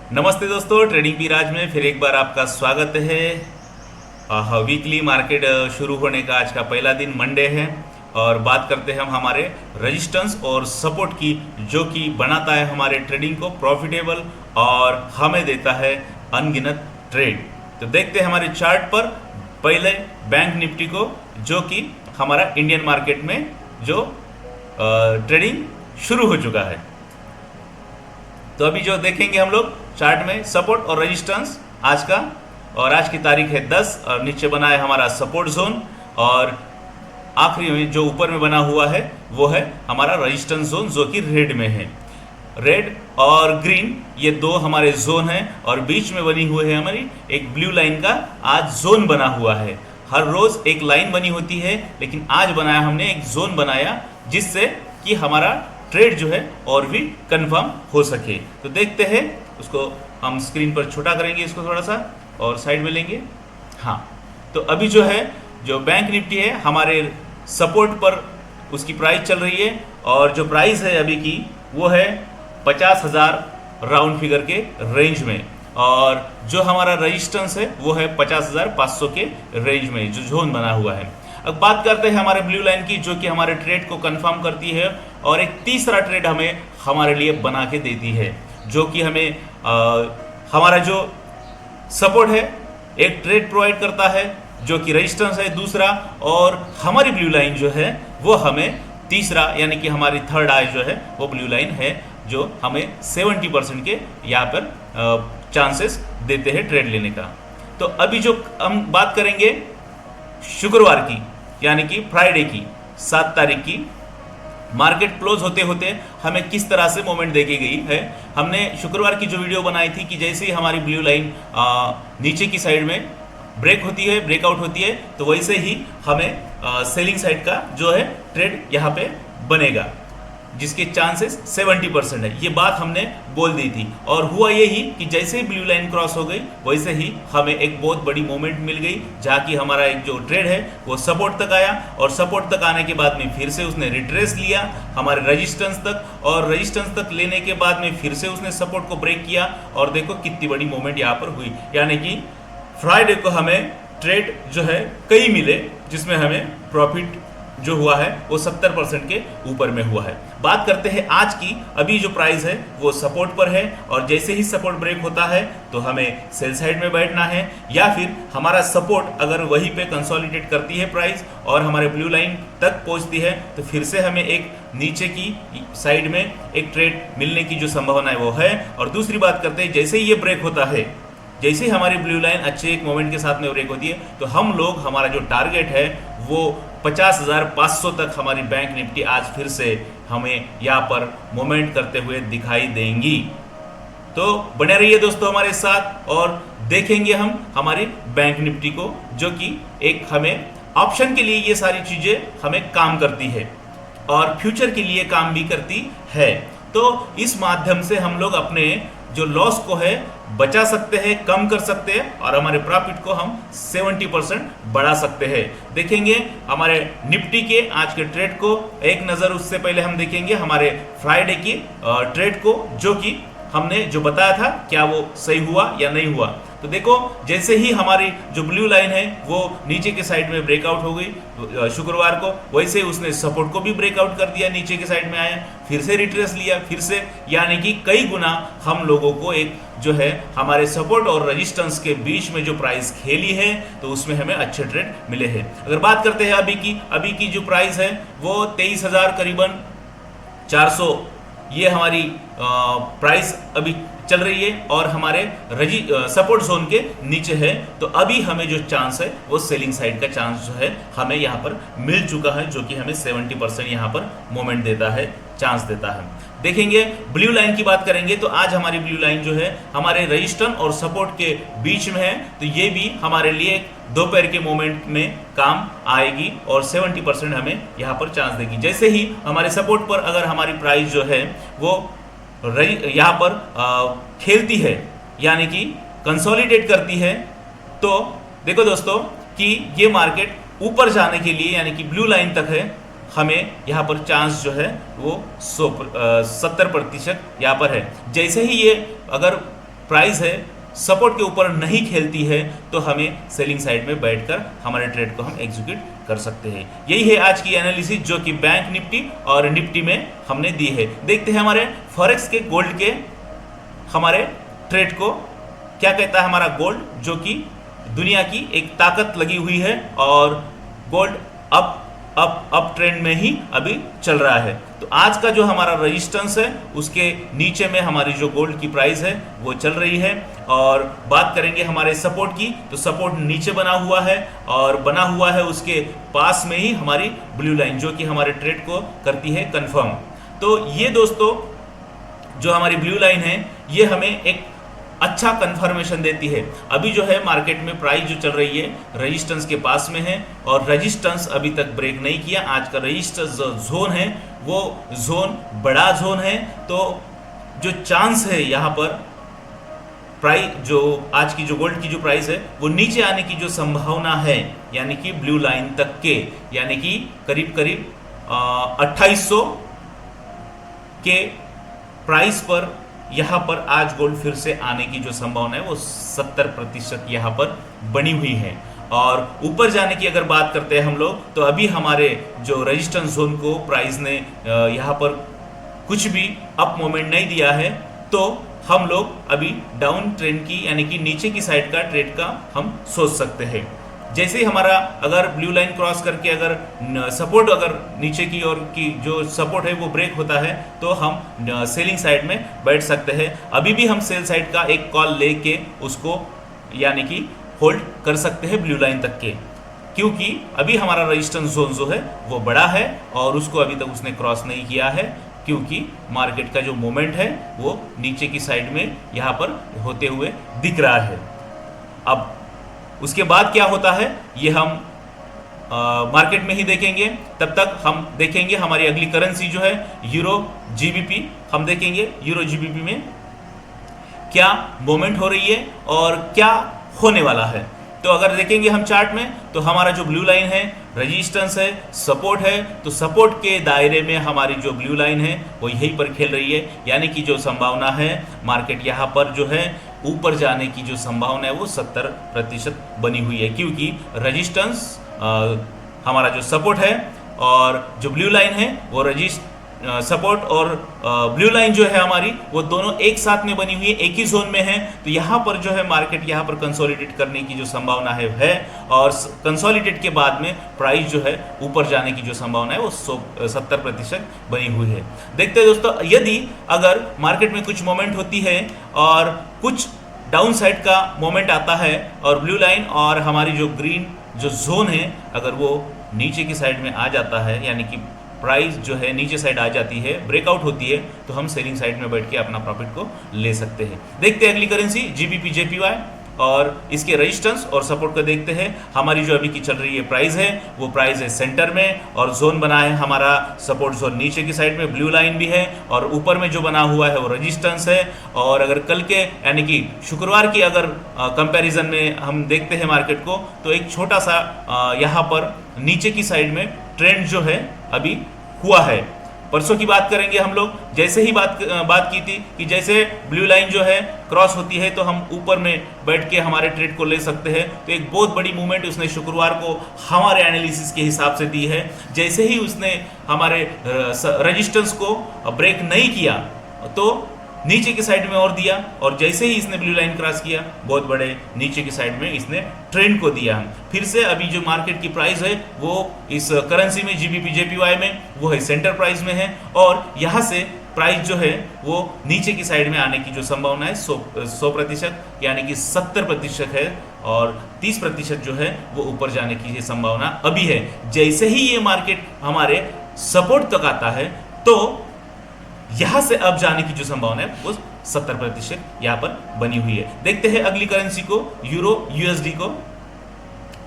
नमस्ते दोस्तों, ट्रेडिंग भी राज में फिर एक बार आपका स्वागत है। वीकली मार्केट शुरू होने का आज का पहला दिन मंडे है और बात करते हैं हम हमारे रेजिस्टेंस और सपोर्ट की, जो कि बनाता है हमारे ट्रेडिंग को प्रॉफिटेबल और हमें देता है अनगिनत ट्रेड। तो देखते हैं हमारे चार्ट पर पहले बैंक निफ्टी को, जो कि हमारा इंडियन मार्केट में जो ट्रेडिंग शुरू हो चुका है। तो अभी जो देखेंगे हम लोग चार्ट में सपोर्ट और रेजिस्टेंस आज का, और आज की तारीख है 10 और नीचे बना है हमारा सपोर्ट जोन और आखिरी में जो ऊपर में बना हुआ है वो है हमारा रेजिस्टेंस जोन, जो कि रेड में है। रेड और ग्रीन ये दो हमारे जोन हैं और बीच में बनी हुई है हमारी एक ब्लू लाइन का आज जोन बना हुआ है। हर रोज एक लाइन बनी होती है, लेकिन आज बनाया हमने एक जोन बनाया, जिससे कि हमारा ट्रेड जो है और भी कंफर्म हो सके। तो देखते हैं उसको, हम स्क्रीन पर छोटा करेंगे इसको थोड़ा सा और साइड में लेंगे। हाँ, तो अभी जो है जो बैंक निफ्टी है हमारे सपोर्ट पर उसकी प्राइस चल रही है और जो प्राइस है अभी की वो है 50,000 राउंड फिगर के रेंज में, और जो हमारा रेजिस्टेंस है वो है 50,500 के रेंज में जो जोन बना हुआ है। अब बात करते हैं हमारे ब्लू लाइन की, जो कि हमारे ट्रेड को कंफर्म करती है और एक तीसरा ट्रेड हमें हमारे लिए बना के देती है, जो कि हमें हमारा जो सपोर्ट है एक ट्रेड प्रोवाइड करता है, जो कि रेजिस्टेंस है दूसरा, और हमारी ब्लू लाइन जो है वो हमें तीसरा, यानी कि हमारी थर्ड आई जो है वो ब्लू लाइन है, जो हमें 70% के यहाँ पर चांसेस देते हैं ट्रेड लेने का। तो अभी जो हम बात करेंगे शुक्रवार की, यानी कि फ्राइडे की 7 तारीख की, मार्केट क्लोज होते होते हमें किस तरह से मोमेंट देखी गई है। हमने शुक्रवार की जो वीडियो बनाई थी कि जैसे ही हमारी ब्लू लाइन नीचे की साइड में ब्रेक होती है, ब्रेकआउट होती है, तो वैसे ही हमें सेलिंग साइड का जो है ट्रेड यहाँ पे बनेगा, जिसके चांसेस 70% है। ये बात हमने बोल दी थी और हुआ यही कि जैसे ही ब्लू लाइन क्रॉस हो गई वैसे ही हमें एक बहुत बड़ी मोमेंट मिल गई, जहाँ की हमारा एक जो ट्रेड है वो सपोर्ट तक आया और सपोर्ट तक आने के बाद में फिर से उसने रिट्रेस लिया हमारे रेजिस्टेंस तक, और रेजिस्टेंस तक लेने के बाद में फिर से उसने सपोर्ट को ब्रेक किया और देखो कितनी बड़ी मोमेंट यहाँ पर हुई। यानी कि फ्राइडे को हमें ट्रेड जो है कई मिले, जिसमें हमें प्रॉफिट जो हुआ है वो 70% के ऊपर में हुआ है। बात करते हैं आज की। अभी जो प्राइस है वो सपोर्ट पर है और जैसे ही सपोर्ट ब्रेक होता है तो हमें सेल साइड में बैठना है, या फिर हमारा सपोर्ट अगर वहीं पे कंसोलिडेट करती है प्राइस और हमारे ब्लू लाइन तक पहुंचती है तो फिर से हमें एक नीचे की साइड में एक ट्रेड मिलने की जो संभावना है वो है। और दूसरी बात करते हैं, जैसे ही ये ब्रेक होता है, जैसे ही हमारी ब्लू लाइन अच्छे एक मोमेंट के साथ में ब्रेक होती है, तो हम लोग हमारा जो टारगेट है वो 50,500 तक हमारी बैंक निफ्टी आज फिर से हमें यहाँ पर मोमेंट करते हुए दिखाई देंगी। तो बने रहिए दोस्तों हमारे साथ और देखेंगे हम हमारी बैंक निफ्टी को, जो कि एक हमें ऑप्शन के लिए ये सारी चीजें हमें काम करती है और फ्यूचर के लिए काम भी करती है। तो इस माध्यम से हम लोग अपने जो लॉस को है बचा सकते हैं, कम कर सकते हैं और हमारे प्रॉफिट को हम 70% बढ़ा सकते हैं। देखेंगे हमारे निफ्टी के आज के ट्रेड को एक नज़र, उससे पहले हम देखेंगे हमारे फ्राइडे की ट्रेड को, जो कि हमने जो बताया था क्या वो सही हुआ या नहीं हुआ। तो देखो जैसे ही हमारी जो ब्लू लाइन है वो नीचे के साइड में ब्रेकआउट हो गई शुक्रवार को, वैसे ही उसने सपोर्ट को भी ब्रेकआउट कर दिया, नीचे के साइड में आया, फिर से रिट्रेस लिया, फिर से, यानी कि कई गुना हम लोगों को एक जो है हमारे सपोर्ट और रेजिस्टेंस के बीच में जो प्राइस खेली है तो उसमें हमें अच्छे ट्रेड मिले हैं। अगर बात करते हैं अभी की जो प्राइस है वो 23,000 करीबन 400 ये हमारी प्राइस अभी चल रही है और हमारे सपोर्ट जोन के नीचे है। तो अभी हमें जो चांस है वो सेलिंग साइड का चांस जो है हमें यहाँ पर मिल चुका है, जो कि हमें 70% यहाँ पर मोमेंट देता है, चांस देता है। देखेंगे ब्लू लाइन की बात करेंगे तो आज हमारी ब्लू लाइन जो है हमारे रेजिस्टेंस और सपोर्ट के बीच में है, तो ये भी हमारे लिए दोपहर के मोमेंट में काम आएगी और 70% हमें यहाँ पर चांस देगी। जैसे ही हमारे सपोर्ट पर अगर हमारी प्राइस जो है वो यहाँ पर खेलती है, यानी कि कंसोलिडेट करती है, तो देखो दोस्तों कि ये मार्केट ऊपर जाने के लिए यानी कि ब्लू लाइन तक है, हमें यहाँ पर चांस जो है वो 70% यहाँ पर है। जैसे ही ये अगर प्राइस है सपोर्ट के ऊपर नहीं खेलती है तो हमें सेलिंग साइड में बैठकर हमारे ट्रेड को हम एग्जीक्यूट कर सकते हैं। यही है आज की एनालिसिस जो कि बैंक निफ्टी और निफ्टी में हमने दी है। देखते हैं हमारे फॉरेक्स के गोल्ड के हमारे ट्रेड को क्या कहता है हमारा गोल्ड, जो कि दुनिया की एक ताकत लगी हुई है और गोल्ड अप ट्रेंड में ही अभी चल रहा है। तो आज का जो हमारा रेजिस्टेंस है उसके नीचे में हमारी जो गोल्ड की प्राइस है वो चल रही है। और बात करेंगे हमारे सपोर्ट की, तो सपोर्ट नीचे बना हुआ है और बना हुआ है उसके पास में ही हमारी ब्लू लाइन जो कि हमारे ट्रेड को करती है कंफर्म। तो ये दोस्तों जो हमारी ब्लू लाइन है ये हमें एक अच्छा कंफर्मेशन देती है। अभी जो है मार्केट में प्राइस जो चल रही है रेजिस्टेंस के पास में है और रेजिस्टेंस अभी तक ब्रेक नहीं किया। आज का रेजिस्टेंस जोन है वो जोन बड़ा जोन है, तो जो चांस है यहाँ पर प्राइस जो आज की जो गोल्ड की जो प्राइस है वो नीचे आने की जो संभावना है, यानी कि ब्लू लाइन तक के, यानी कि करीब 2800 के प्राइस पर यहाँ पर आज गोल्ड फिर से आने की जो संभावना है वो 70% यहाँ पर बनी हुई है। और ऊपर जाने की अगर बात करते हैं हम लोग, तो अभी हमारे जो रेजिस्टेंस जोन को प्राइस ने यहाँ पर कुछ भी अप मोमेंट नहीं दिया है, तो हम लोग अभी डाउन ट्रेंड की यानी कि नीचे की साइड का ट्रेड का हम सोच सकते हैं। जैसे ही हमारा अगर ब्लू लाइन क्रॉस करके अगर सपोर्ट अगर नीचे की ओर की जो सपोर्ट है वो ब्रेक होता है तो हम सेलिंग साइड में बैठ सकते हैं। अभी भी हम सेल साइड का एक कॉल लेके उसको यानी कि होल्ड कर सकते हैं ब्लू लाइन तक के, क्योंकि अभी हमारा रेजिस्टेंस जोन जो है वो बड़ा है और उसको अभी तक उसने क्रॉस नहीं किया है, क्योंकि मार्केट का जो मोमेंट है वो नीचे की साइड में यहाँ पर होते हुए दिख रहा है। अब उसके बाद क्या होता है ये हम मार्केट में ही देखेंगे। तब तक हम देखेंगे हमारी अगली करेंसी जो है यूरो जीबीपी, हम देखेंगे यूरो जीबीपी में क्या मोमेंट हो रही है और क्या होने वाला है। तो अगर देखेंगे हम चार्ट में, तो हमारा जो ब्लू लाइन है रेजिस्टेंस है, सपोर्ट है, तो सपोर्ट के दायरे में हमारी जो ब्लू लाइन है वो यहीं पर खेल रही है, यानी कि जो संभावना है मार्केट यहाँ पर जो है ऊपर जाने की जो संभावना है वो 70% बनी हुई है, क्योंकि रेजिस्टेंस हमारा जो सपोर्ट है और जो ब्लू लाइन है वो सपोर्ट और ब्लू लाइन जो है हमारी वो दोनों एक साथ में बनी हुई है, एक ही जोन में है। तो यहाँ पर जो है मार्केट यहाँ पर कंसोलिडेट करने की जो संभावना है और कंसोलिडेट के बाद में प्राइस जो है ऊपर जाने की जो संभावना है वो 70% बनी हुई है। देखते हैं दोस्तों, यदि अगर मार्केट में कुछ मोमेंट होती है और कुछ डाउन साइड का मोमेंट आता है और ब्लू लाइन और हमारी जो ग्रीन जो जोन है अगर वो नीचे की साइड में आ जाता है, यानी कि प्राइस जो है नीचे साइड आ जाती है, ब्रेकआउट होती है, तो हम सेलिंग साइड में बैठ के अपना प्रॉफिट को ले सकते हैं। देखते हैं अगली करेंसी जीबीपी जेपीवाई और इसके रेजिस्टेंस और सपोर्ट को देखते हैं। हमारी जो अभी की चल रही है प्राइस है वो प्राइस है सेंटर में और जोन बना है हमारा सपोर्ट जोन नीचे की साइड में, ब्लू लाइन भी है और ऊपर में जो बना हुआ है वो रेजिस्टेंस है। और अगर कल के यानी कि शुक्रवार की अगर कंपैरिजन में हम देखते हैं मार्केट को, तो एक छोटा सा यहाँ पर नीचे की साइड में ट्रेंड जो है अभी हुआ है। परसों की बात करेंगे हम लोग, जैसे ही बात की थी कि जैसे ब्लू लाइन जो है क्रॉस होती है तो हम ऊपर में बैठ के हमारे ट्रेड को ले सकते हैं। तो एक बहुत बड़ी मूवमेंट उसने शुक्रवार को हमारे एनालिसिस के हिसाब से दी है। जैसे ही उसने हमारे रेजिस्टेंस को ब्रेक नहीं किया तो नीचे की साइड में और दिया, और जैसे ही इसने ब्लू लाइन क्रॉस किया बहुत बड़े नीचे की साइड में इसने ट्रेंड को दिया। फिर से अभी जो मार्केट की प्राइस है वो इस करेंसी में जीबीपी जेपीवाई में वो है सेंटर प्राइस में है और यहाँ से प्राइस जो है वो नीचे की साइड में आने की जो संभावना है 100% यानी कि 70% है और 30% जो है वो ऊपर जाने की ये संभावना अभी है। जैसे ही ये मार्केट हमारे सपोर्ट तक आता है तो यहां से अब जाने की जो संभावना है वो 70% यहां पर बनी हुई है। देखते हैं अगली करेंसी को यूरो यूएसडी को।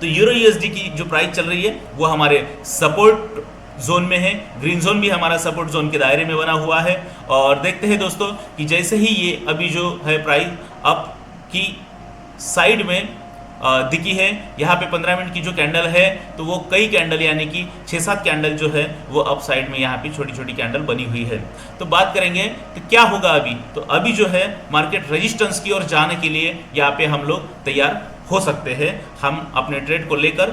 तो यूरो यूएसडी की जो प्राइस चल रही है वो हमारे सपोर्ट जोन में है, ग्रीन जोन भी हमारा सपोर्ट जोन के दायरे में बना हुआ है। और देखते हैं दोस्तों कि जैसे ही ये अभी जो है प्राइस अप की साइड में दिखी है। यहाँ पे 15 मिनट की जो कैंडल है तो वो कई कैंडल यानी कि 6-7 कैंडल जो है वो अप साइड में यहाँ पे छोटी छोटी कैंडल बनी हुई है। तो बात करेंगे तो क्या होगा अभी, तो अभी जो है मार्केट रेजिस्टेंस की ओर जाने के लिए यहाँ पे हम लोग तैयार हो सकते हैं। हम अपने ट्रेड को लेकर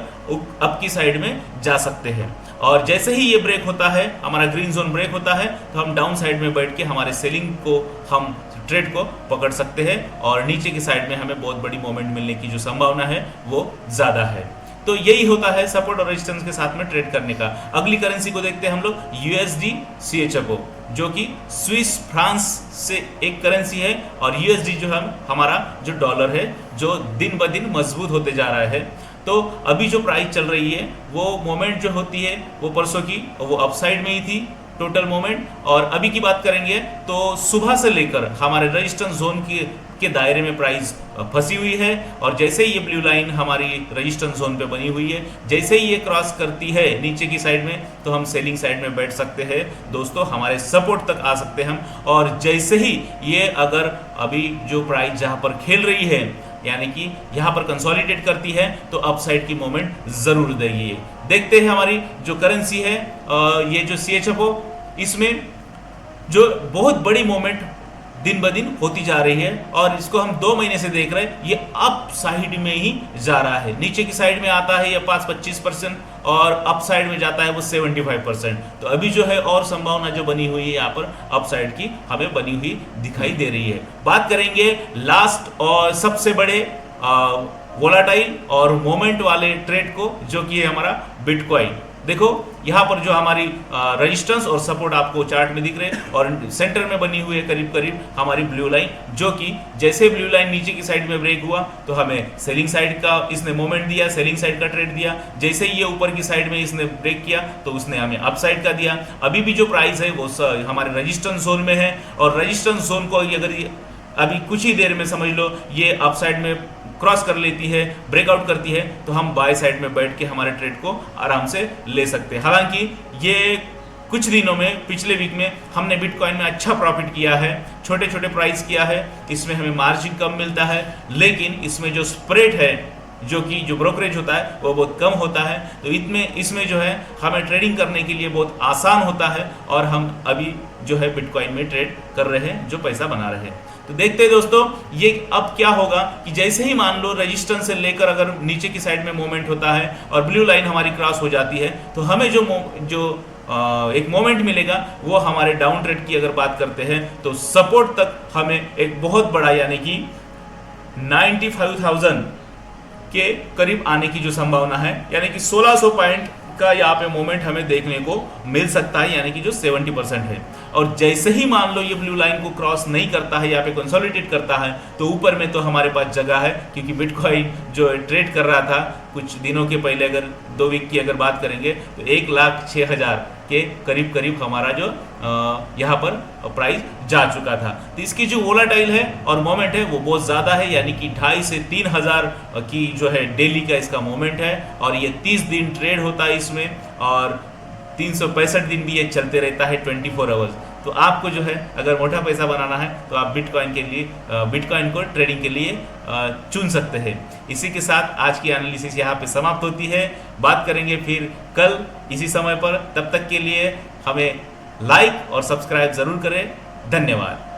अप की साइड में जा सकते हैं और जैसे ही ये ब्रेक होता है, हमारा ग्रीन जोन ब्रेक होता है, तो हम डाउन साइड में बैठ के हमारे सेलिंग को हम ट्रेड को पकड़ सकते हैं और नीचे की साइड में हमें बहुत बड़ी मोमेंट मिलने की जो संभावना है वो ज़्यादा है। तो यही होता है सपोर्ट और रेजिस्टेंस के साथ में ट्रेड करने का। अगली करेंसी को देखते हैं हम लोग यूएसडी CHFO, जो कि स्विस फ्रांस से एक करेंसी है और यूएसडी जो हमारा जो डॉलर है जो दिन ब दिन मजबूत होते जा रहा है। तो अभी जो प्राइस चल रही है वो मोमेंट जो होती है वो परसों की वो अपसाइड में ही थी टोटल मोमेंट, और अभी की बात करेंगे तो सुबह से लेकर हमारे रेजिस्टेंस जोन के दायरे में प्राइस फंसी हुई है और जैसे ही ये ब्लू लाइन हमारी रेजिस्टेंस जोन पे बनी हुई है, जैसे ही ये क्रॉस करती है नीचे की साइड में तो हम सेलिंग साइड में बैठ सकते हैं दोस्तों, हमारे सपोर्ट तक आ सकते हैं हम। और जैसे ही ये अगर अभी जो प्राइस जहाँ पर खेल रही है यानी कि यहाँ पर कंसोलिडेट करती है तो अपसाइड की मोमेंट जरूर देगी। देखते हैं हमारी जो करेंसी है ये जो CHFO, इसमें जो बहुत बड़ी मोमेंट दिन ब दिन होती जा रही है और इसको हम 2 महीने से देख रहे हैं, ये अप साइड में ही जा रहा है। नीचे की साइड में आता है ये 25% और अप साइड में जाता है वो 75%। तो अभी जो है और संभावना जो बनी हुई है यहाँ पर अप साइड की हमें बनी हुई दिखाई दे रही है। बात करेंगे लास्ट और सबसे बड़े वोलाटाइल और मोमेंट वाले ट्रेड को, जो कि है हमारा बिटकॉइन। देखो यहाँ पर जो हमारी रेजिस्टेंस और सपोर्ट आपको चार्ट में दिख रहे हैं और सेंटर में बनी हुई है करीब करीब हमारी ब्लू लाइन, जो कि जैसे ब्लू लाइन नीचे की साइड में ब्रेक हुआ तो हमें सेलिंग साइड का इसने मोमेंट दिया, सेलिंग साइड का ट्रेड दिया। जैसे ही ये ऊपर की साइड में इसने ब्रेक किया तो उसने हमें अप साइड का दिया। अभी भी जो प्राइस है वो हमारे रेजिस्टेंस जोन में है और रेजिस्टेंस जोन को अगर अभी कुछ ही देर में समझ लो ये अप साइड में क्रॉस कर लेती है, ब्रेकआउट करती है, तो हम बाय साइड में बैठ के हमारे ट्रेड को आराम से ले सकते हैं। हालांकि ये कुछ दिनों में पिछले वीक में हमने बिटकॉइन में अच्छा प्रॉफिट किया है, छोटे छोटे प्राइस किया है, इसमें हमें मार्जिन कम मिलता है, लेकिन इसमें जो स्प्रेड है जो ब्रोकरेज होता है वो बहुत कम होता है। तो इसमें जो है हमें ट्रेडिंग करने के लिए बहुत आसान होता है और हम अभी जो है बिटकॉइन में ट्रेड कर रहे हैं, जो पैसा बना रहे हैं। तो देखते हैं दोस्तों ये अब क्या होगा कि जैसे ही मान लो रेजिस्टेंस से लेकर अगर नीचे की साइड में मूवमेंट होता है और ब्लू लाइन हमारी क्रॉस हो जाती है तो हमें जो एक मोमेंट मिलेगा वो हमारे डाउन ट्रेड की अगर बात करते हैं तो सपोर्ट तक हमें एक बहुत बड़ा यानी कि 95,000 के करीब आने की जो संभावना है, यानी कि 1600 पॉइंट का यहाँ पे मोमेंट हमें देखने को मिल सकता है, यानी कि जो 70% है। और जैसे ही मान लो ये ब्लू लाइन को क्रॉस नहीं करता है, यहाँ पे कंसोलिडेट करता है, तो ऊपर में तो हमारे पास जगह है, क्योंकि बिटकॉइन जो ट्रेड कर रहा था कुछ दिनों के पहले, अगर 2 वीक की अगर बात करेंगे तो 1,06,000 के करीब करीब हमारा जो यहाँ पर प्राइस जा चुका था। तो इसकी जो वोलाटाइल है और मोमेंट है वो बहुत ज़्यादा है, यानी कि 2,500 से 3,000 की जो है डेली का इसका मोमेंट है और ये 30 दिन ट्रेड होता है इसमें और 365 दिन भी ये चलते रहता है 24 आवर्स। तो आपको जो है अगर मोटा पैसा बनाना है तो आप बिटकॉइन को ट्रेडिंग के लिए चुन सकते हैं। इसी के साथ आज की एनालिसिस यहाँ पे समाप्त होती है। बात करेंगे फिर कल इसी समय पर, तब तक के लिए हमें लाइक और सब्सक्राइब ज़रूर करें। धन्यवाद।